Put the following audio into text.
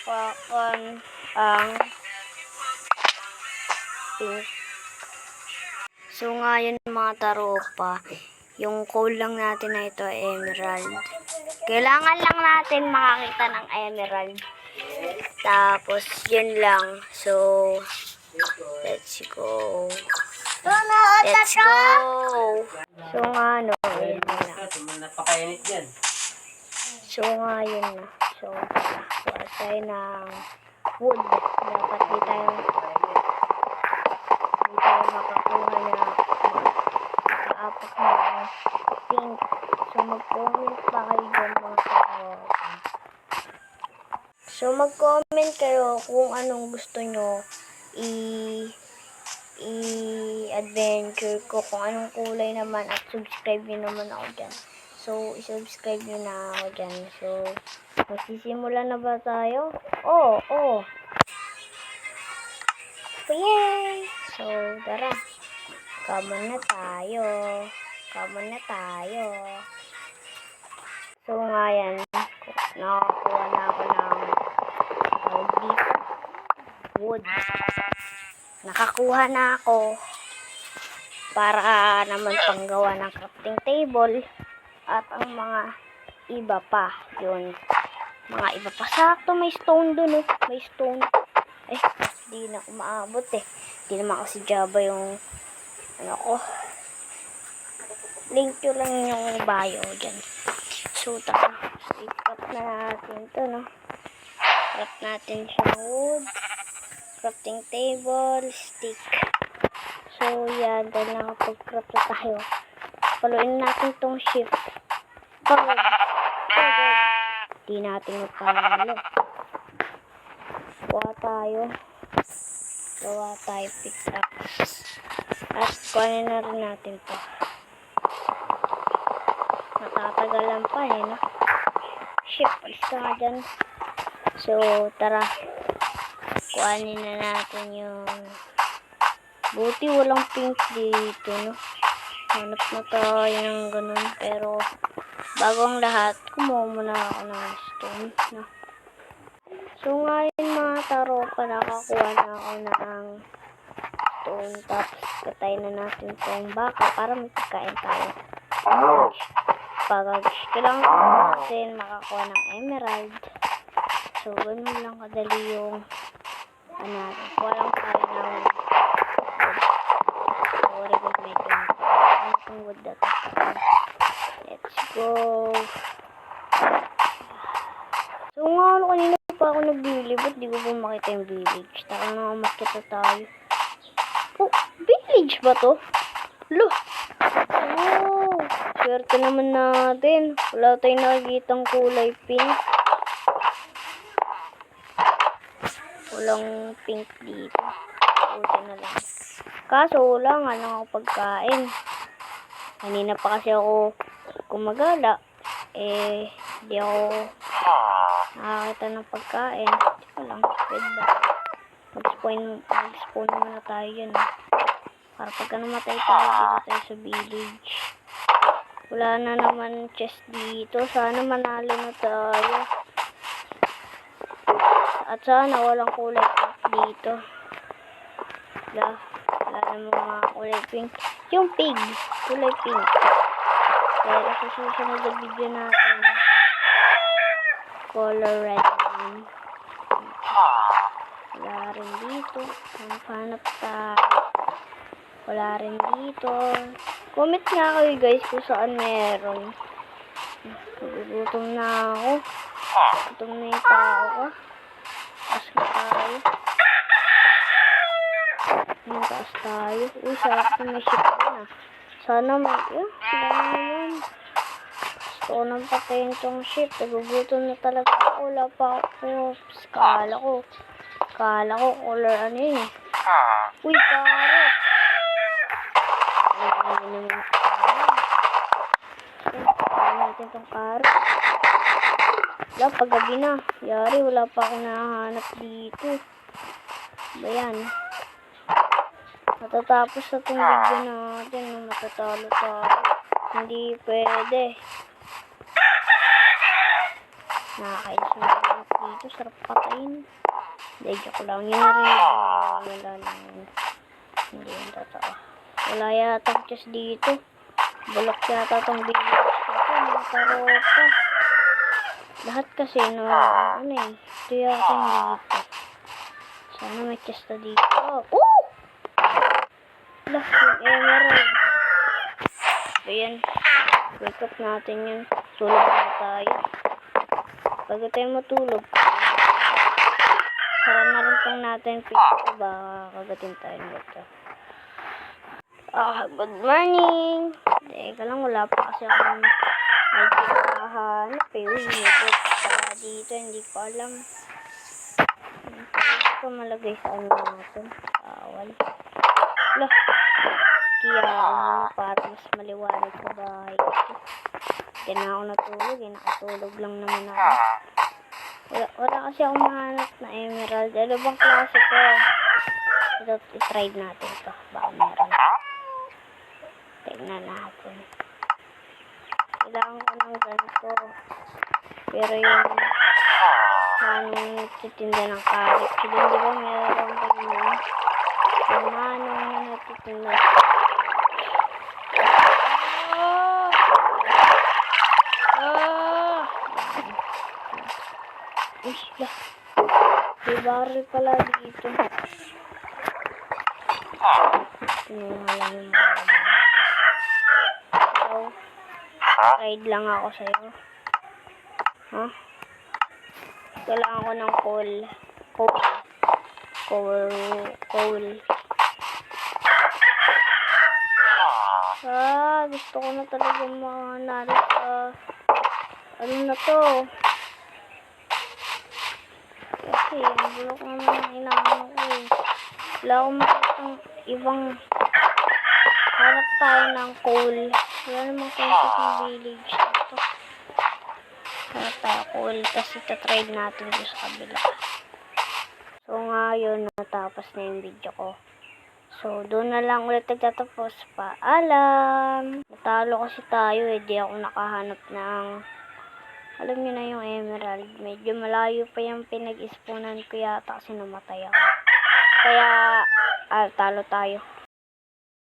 pakon ang pink. So ngayon mga taropa, yung kulang natin na ito ay emerald. Kailangan lang natin makakita ng emerald. Tapos yun lang. So let's go. Let's go. So nga no, yun na. So nga yun na. So kuha tayo ng wood. Dapat di tayo makakuha na kaapak ng pink. So mag-comment pa kayo dyan mga taropa. So mag-comment kayo kung anong gusto nyo i-adventure ko, kung anong kulay naman, at subscribe nyo naman ako dyan. So i-subscribe nyo na ako dyan. So magsisimula na ba tayo? Oh. So yay! So tara, come na tayo. So nga yan, nakakuha na ako ng wood. Nakakuha na ako para naman panggawa ng crafting table at ang mga iba pa. Yun, mga iba pa. Sakto may stone dun may stone. Di na ako maabot di naman kasi Java yung ano ko. Link ko lang yung bio dyan. So tara, i-craft na natin to, no? Craft natin siya wood, crafting table, stick. So yan, dahil nakapag-craft na tayo, paluin natin tong shift. Di natin mapalo. Gawa tayo pickaxe. At kuhanin na rin natin to. Natatagalan pa no? Shit, alis ka nga dyan. So tara, kuhanin na natin yung buti walang pink dito, no? Hanap na tayo ng ganun. Pero bago ang lahat, kumuha muna ako ng stone, no? So ngayon mga taropa, nakakuha na ako ng stone. Tapos katay na natin itong baka para may pagkain tayo. Kailangan natin makakuha ng emerald. So ganun lang kadali yung kuha lang tayo ng sorry kung medyo itong wood na to. Let's go. So nga kanina pa ako naglilibot, di ko pa makita yung village. Taka na makita tayo. Oh, village ba to? Look! Oh, swerte naman natin. Wala tayong nakikitang kulay pink. Walang pink dito. Buti na lang. Kaso wala nga lang ako pagkain. Kanina pa kasi ako gumagala. Di ako nakakita ng pagkain. Ito lang. Mag-spawn muna tayo yan. Para pagka namatay tayo, dito tayo sa village. Wala na naman chest dito. Sana manalo na tayo. At sana walang kulay pink dito. Wala na mga kulay pink. Yung pig, kulay pink. Pero sa susunod na video natin, color red naman. Wala rin dito. Hanap tayo. Wala rin dito. Comment nga kayo guys kung saan meron. Nagugutom na ako. Gutom na yung tao ko. Taas na tayo. Taas tayo. Uy, sakto may ship na. Sana may... Sila na naman. Gusto ko nang patayin tong ship. Nagugutom na talaga ako. Wala pa ako. Kala ko color ano yun eh. Uy, parrot. Naman natin itong carrot. Wala, paggabi na. Yari, wala pa akong nahanap dito. Ba yan? Matatapos na itong video natin. Matatalo tayo. Hindi pwede. Nakakainis mo dito. Sarap patayin. Hindi, joke lang. Yun na rin. Wala lang yun. Hindi yun totoo. Wala yata chest dito. Bulok yata itong village dito. Mga karopa. Lahat kasi no, ano eh. Ito yata yung dito. Sana may chest na dito. Oh! Lah, yung emerald. Ayan. Wake up natin yun. Tulog na tayo. Pag tayo matulog, sara na rin pang natin pinto. Baka kagatin tayo nito. Good morning! Teka lang, wala pa kasi akong medyo nakahanap eh. Uy, may pala dito. Hindi ko alam. Hindi ko malagay sa ano natin. Awal. Lah! Kaya ano, para mas maliwanag sa bahay. Hindi na ako natulog eh. Nakatulog lang naman ako. Wala kasi akong mahanap na emerald. Ano bang klase ko? Ito, i-try natin ito. Baka meron. Tignan natin. Kailangan ko ng ganito. Pero yung manong nagtitinda ng karik. So, di ba meron pa yun? Yung manong na nagtitinda ng karik. Uy, lah. May barrel pala dito. Tinuha lang yung barrel. Hello? Ride lang ako sa'yo. Huh? Kailangan ko ng coal. Coal. Gusto ko na talaga manalo sa ano na to. Kasi yung bulok naman ang inaano ko eh. Wala akong makitang ibang hanap tayo ng coal. Wala namang content ng village dito. Hanap tayo coal. Tapos itatrade natin dito sa kabila. So ngayon natapos na yung video ko. So doon na lang ulit nagtatapos. Paalam! Natalo kasi tayo eh. Di ako nakahanap ng alam nyo na yung emerald. Medyo malayo pa yung pinag-ispunan ko yata kasi namatay ako. Kaya talo tayo.